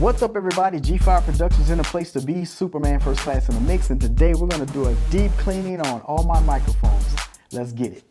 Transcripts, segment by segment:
What's up, everybody? G5 Productions in a place to be. Superman First Class in the mix, and today we're going to do a deep cleaning on all my microphones. Let's get it.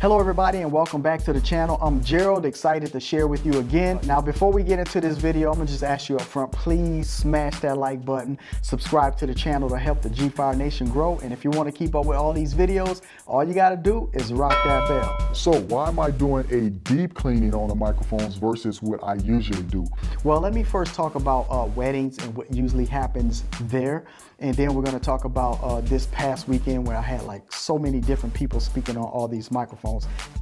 Hello everybody and welcome back to the channel. I'm Gerald, excited to share with you again. Now before we get into this video, I'm gonna just ask you up front, please smash that like button, subscribe to the channel to help the G5 Nation grow. And if you want to keep up with all these videos, all you gotta do is rock that bell. So why am I doing a deep cleaning on the microphones versus what I usually do? Well, let me first talk about weddings and what usually happens there. And then we're gonna talk about this past weekend where I had like so many different people speaking on all these microphones.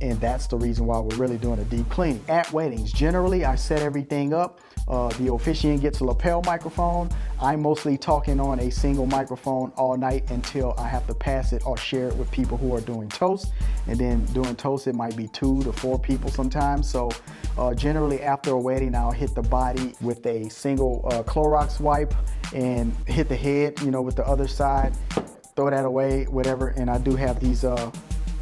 And that's the reason why we're really doing a deep cleaning. At weddings, generally I set everything up. The officiant gets a lapel microphone. I'm mostly talking on a single microphone all night until I have to pass it or share it with people who are doing toast. And then doing toast, it might be 2 to 4 people sometimes. So generally after a wedding, I'll hit the body with a single Clorox wipe and hit the head, you know, with the other side, throw that away, whatever. And I do have these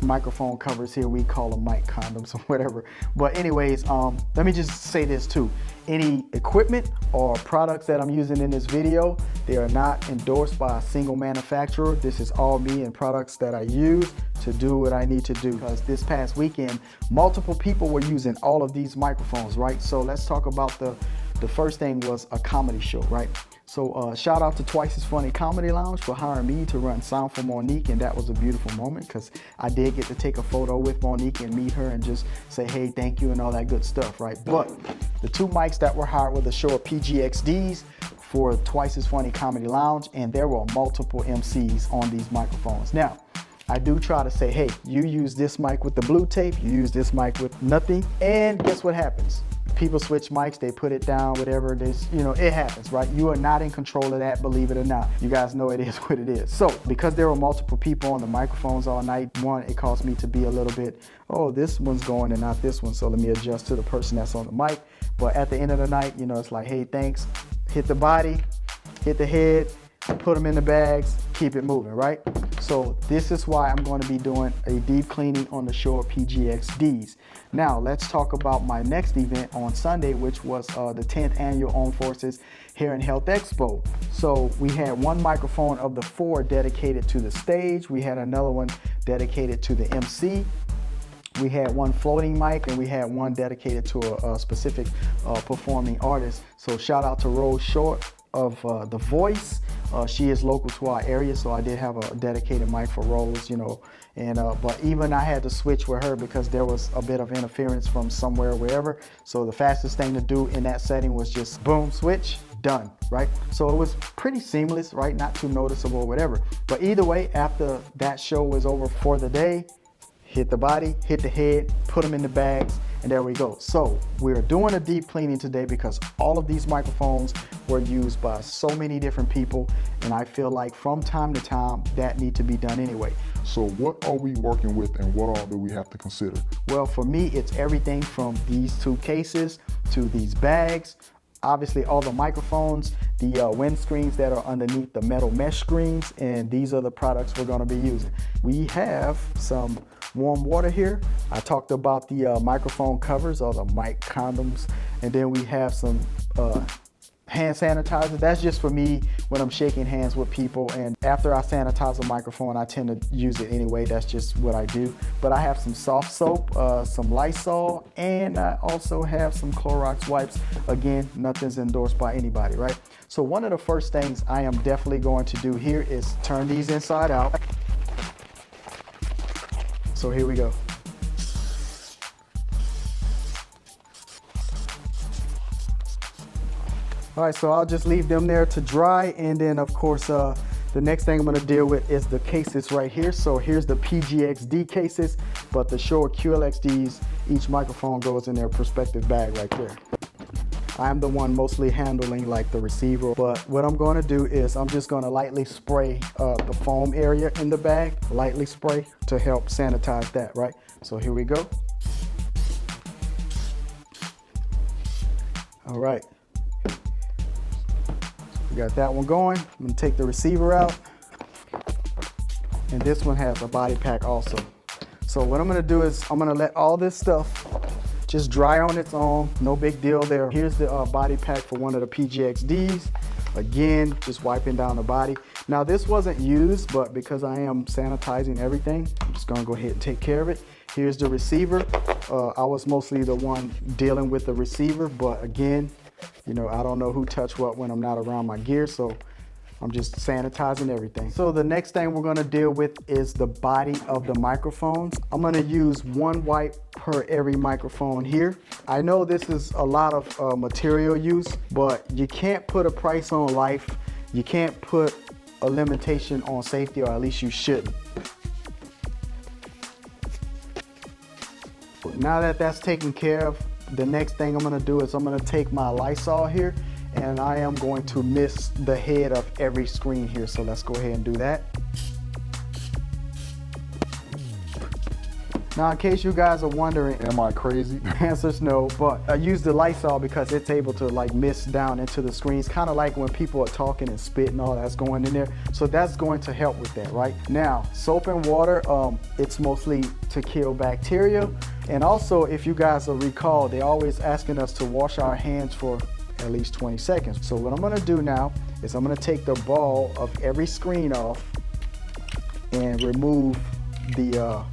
microphone covers here. We call them mic condoms or whatever. But anyways, let me just say this too. Any equipment or products that I'm using in this video, they are not endorsed by a single manufacturer. This is all me and products that I use to do what I need to do. Because this past weekend, multiple people were using all of these microphones, right? So let's talk about the first thing was a comedy show, right? So shout out to Twice as Funny Comedy Lounge for hiring me to run sound for Monique, and that was a beautiful moment because I did get to take a photo with Monique and meet her and just say, hey, thank you and all that good stuff, right? But the 2 mics that were hired were the Shure PGXDs for Twice as Funny Comedy Lounge, and there were multiple MCs on these microphones. Now, I do try to say, hey, you use this mic with the blue tape, you use this mic with nothing, and guess what happens? People switch mics, they put it down, whatever it is, you know, it happens, right? You are not in control of that, believe it or not. You guys know it is what it is. So because there were multiple people on the microphones all night, one, it caused me to be a little bit, oh, this one's going and not this one, so let me adjust to the person that's on the mic. But at the end of the night, you know, it's like, hey, thanks, hit the body, hit the head, put them in the bags, keep it moving, right? So this is why I'm going to be doing a deep cleaning on the Shure PGXDs. Now let's talk about my next event on Sunday, which was the 10th annual Armed Forces Hair and Health Expo. So we had 1 microphone of the 4 dedicated to the stage. We had another one dedicated to the MC. We had 1 floating mic, and we had 1 dedicated to a specific performing artist. So shout out to Rose Short of The Voice. She is local to our area, so I did have a dedicated mic for Rose, you know, and but even I had to switch with her because there was a bit of interference from somewhere, wherever. So the fastest thing to do in that setting was just boom, switch, done, right? So it was pretty seamless, right? Not too noticeable or whatever. But either way, after that show was over for the day, hit the body, hit the head, put them in the bags, and there we go. So we're doing a deep cleaning today because all of these microphones were used by so many different people, and I feel like from time to time that need to be done anyway. So what are we working with and what all do we have to consider? Well, for me, it's everything from these 2 cases to these bags. Obviously all the microphones, the windscreens that are underneath the metal mesh screens, and these are the products we're gonna be using. We have some warm water here. I talked about the microphone covers or the mic condoms, and then we have some hand sanitizer. That's just for me when I'm shaking hands with people, and after I sanitize a microphone, I tend to use it anyway. That's just what I do. But I have some soft soap, some Lysol, and I also have some Clorox wipes. Again, nothing's endorsed by anybody, right? So one of the first things I am definitely going to do here is turn these inside out. So here we go. All right, so I'll just leave them there to dry, and then of course the next thing I'm gonna deal with is the cases right here. So here's the PGXD cases, but the Shure QLXDs, each microphone goes in their respective bag right there. I'm the one mostly handling like the receiver, but what I'm gonna do is I'm just gonna lightly spray the foam area in the bag, lightly spray to help sanitize that, right? So here we go. All right. We got that one going. I'm gonna take the receiver out. And this one has a body pack also. So what I'm gonna do is I'm gonna let all this stuff just dry on its own, no big deal there. Here's the body pack for one of the PGXDs. Again, just wiping down the body. Now this wasn't used, but because I am sanitizing everything, I'm just gonna go ahead and take care of it. Here's the receiver. I was mostly the one dealing with the receiver, but again, you know, I don't know who touched what when I'm not around my gear, so I'm just sanitizing everything. So the next thing we're gonna deal with is the body of the microphones. I'm gonna use one wipe per every microphone here. I know this is a lot of material use, but you can't put a price on life. You can't put a limitation on safety, or at least you shouldn't. Now that that's taken care of, the next thing I'm gonna do is I'm gonna take my Lysol here, and I am going to mist the head of every screen here. So let's go ahead and do that. Now, in case you guys are wondering, Am I crazy? the answer's no, but I use the Lysol because it's able to like mist down into the screens, kind of like when people are talking and spit and all that's going in there. So that's going to help with that, right? Now, soap and water, it's mostly to kill bacteria. And also, if you guys will recall, they're always asking us to wash our hands for at least 20 seconds. So what I'm gonna do now is I'm gonna take the ball of every screen off and remove the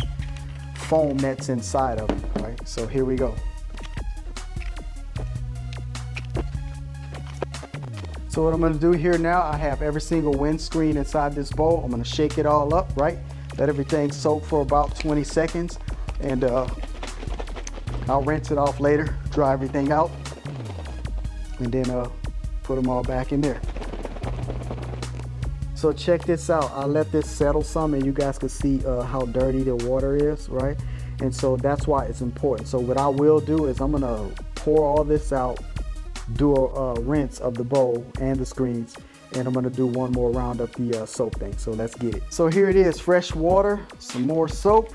foam that's inside of it, right? So here we go. So what I'm gonna do here now, I have every single windscreen inside this bowl. I'm gonna shake it all up, right? Let everything soak for about 20 seconds, and I'll rinse it off later, dry everything out, and then put them all back in there. So check this out. I let this settle some, and you guys can see how dirty the water is, right? And so that's why it's important. So what I will do is I'm gonna pour all this out, do a rinse of the bowl and the screens, and I'm gonna do one more round of the soap thing. So let's get it. So here it is, fresh water, some more soap.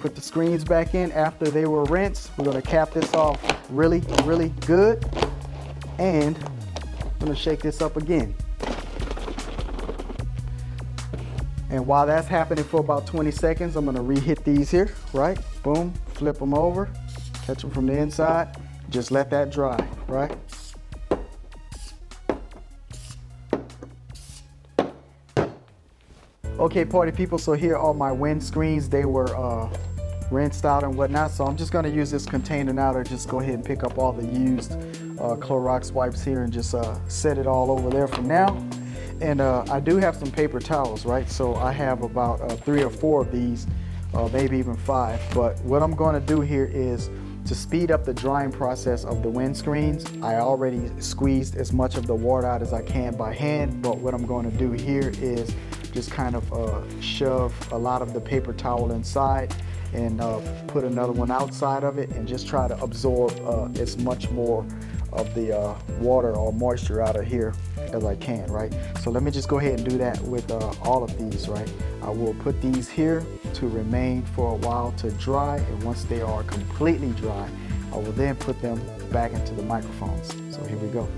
Put the screens back in after they were rinsed. We're gonna cap this off really, really good. And I'm gonna shake this up again. And while that's happening for about 20 seconds, I'm gonna re-hit these here, right? Boom, flip them over, catch them from the inside. Just let that dry, right? Okay, party people, so here are my windscreens. They were rinsed out and whatnot. So I'm just gonna use this container now to just go ahead and pick up all the used Clorox wipes here and just set it all over there for now. And I do have some paper towels, right? So I have about 3 or 4 of these, maybe even 5. But what I'm gonna do here is to speed up the drying process of the windscreens. I already squeezed as much of the water out as I can by hand, but what I'm gonna do here is just kind of shove a lot of the paper towel inside and put another one outside of it, and just try to absorb as much more of the water or moisture out of here as I can, right? So let me just go ahead and do that with all of these, right? I will put these here to remain for a while to dry, and once they are completely dry, I will then put them back into the microphones. So here we go.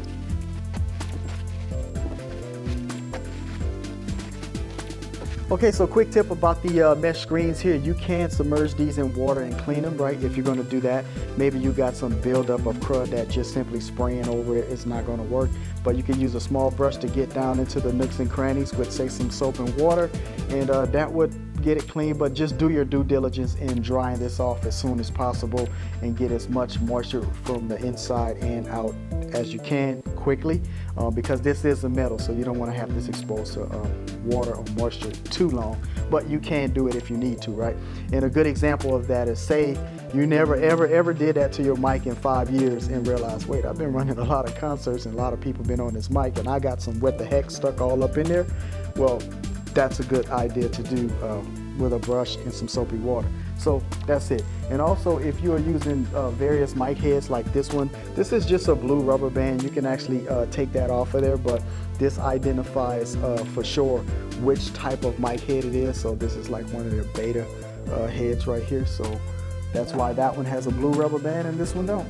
Okay, so quick tip about the mesh screens here. You can submerge these in water and clean them, right? If you're gonna do that, maybe you got some buildup of crud that just simply spraying over it is not gonna work. But you can use a small brush to get down into the nooks and crannies with, say, some soap and water, and that would get it clean. But just do your due diligence in drying this off as soon as possible and get as much moisture from the inside and out as you can quickly, because this is a metal, so you don't want to have this exposed to water or moisture too long. But you can do it if you need to, right? And a good example of that is, say you never ever did that to your mic in 5 years and realize, wait, I've been running a lot of concerts and a lot of people been on this mic and I got some what the heck stuck all up in there. Well, that's a good idea to do with a brush and some soapy water. So that's it. And also, if you are using various mic heads like this one, this is just a blue rubber band. You can actually take that off of there, but this identifies for sure which type of mic head it is. So this is like one of their beta heads right here. So that's why that one has a blue rubber band and this one don't.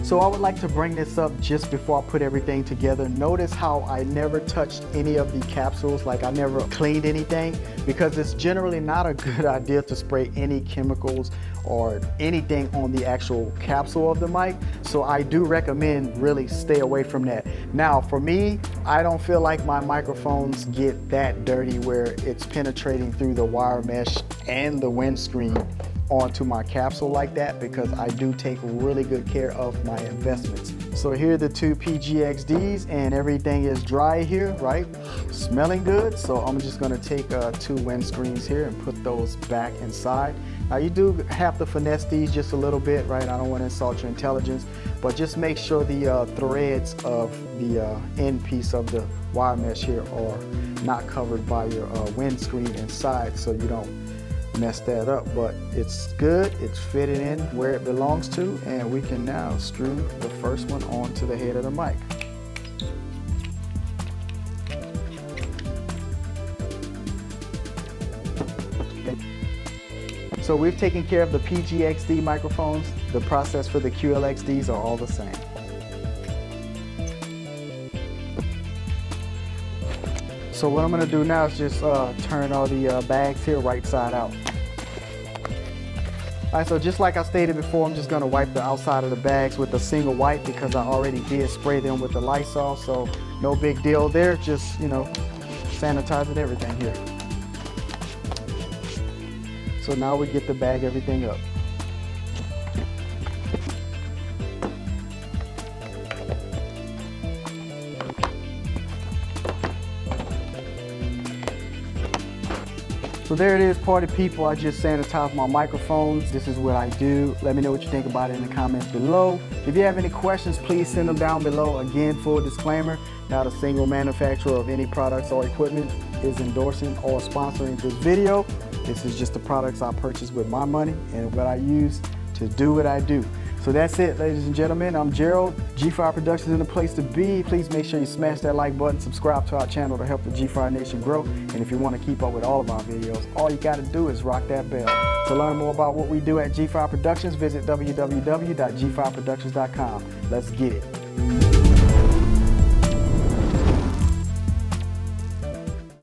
So I would like to bring this up just before I put everything together. Notice how I never touched any of the capsules, like I never cleaned anything, because it's generally not a good idea to spray any chemicals or anything on the actual capsule of the mic. So I do recommend really stay away from that. Now for me, I don't feel like my microphones get that dirty where it's penetrating through the wire mesh and the windscreen onto my capsule like that, because I do take really good care of my investments. So here are the two PGXDs and everything is dry here, right? Smelling good. So I'm just gonna take two windscreens here and put those back inside. Now you do have to finesse these just a little bit, right? I don't want to insult your intelligence, but just make sure the threads of the end piece of the wire mesh here are not covered by your windscreen inside, so you don't mess that up. But it's good, it's fitted in where it belongs to, and we can now screw the first one onto the head of the mic. So we've taken care of the PGXD microphones. The process for the QLXDs are all the same. So what I'm gonna do now is just turn all the bags here right side out. All right, so just like I stated before, I'm just gonna wipe the outside of the bags with a single wipe because I already did spray them with the Lysol, so no big deal there. Just, you know, sanitizing everything here. So now we get to bag everything up. So there it is, party people. I just sanitized my microphones. This is what I do. Let me know what you think about it in the comments below. If you have any questions, please send them down below. Again, full disclaimer, not a single manufacturer of any products or equipment is endorsing or sponsoring this video. This is just the products I purchased with my money and what I use to do what I do. So that's it, ladies and gentlemen. I'm Gerald. G-Fire Productions is the place to be. Please make sure you smash that like button, subscribe to our channel to help the G-Fire Nation grow. And if you want to keep up with all of our videos, all you got to do is rock that bell. To learn more about what we do at G-Fire Productions, visit www.gfireproductions.com. Let's get it.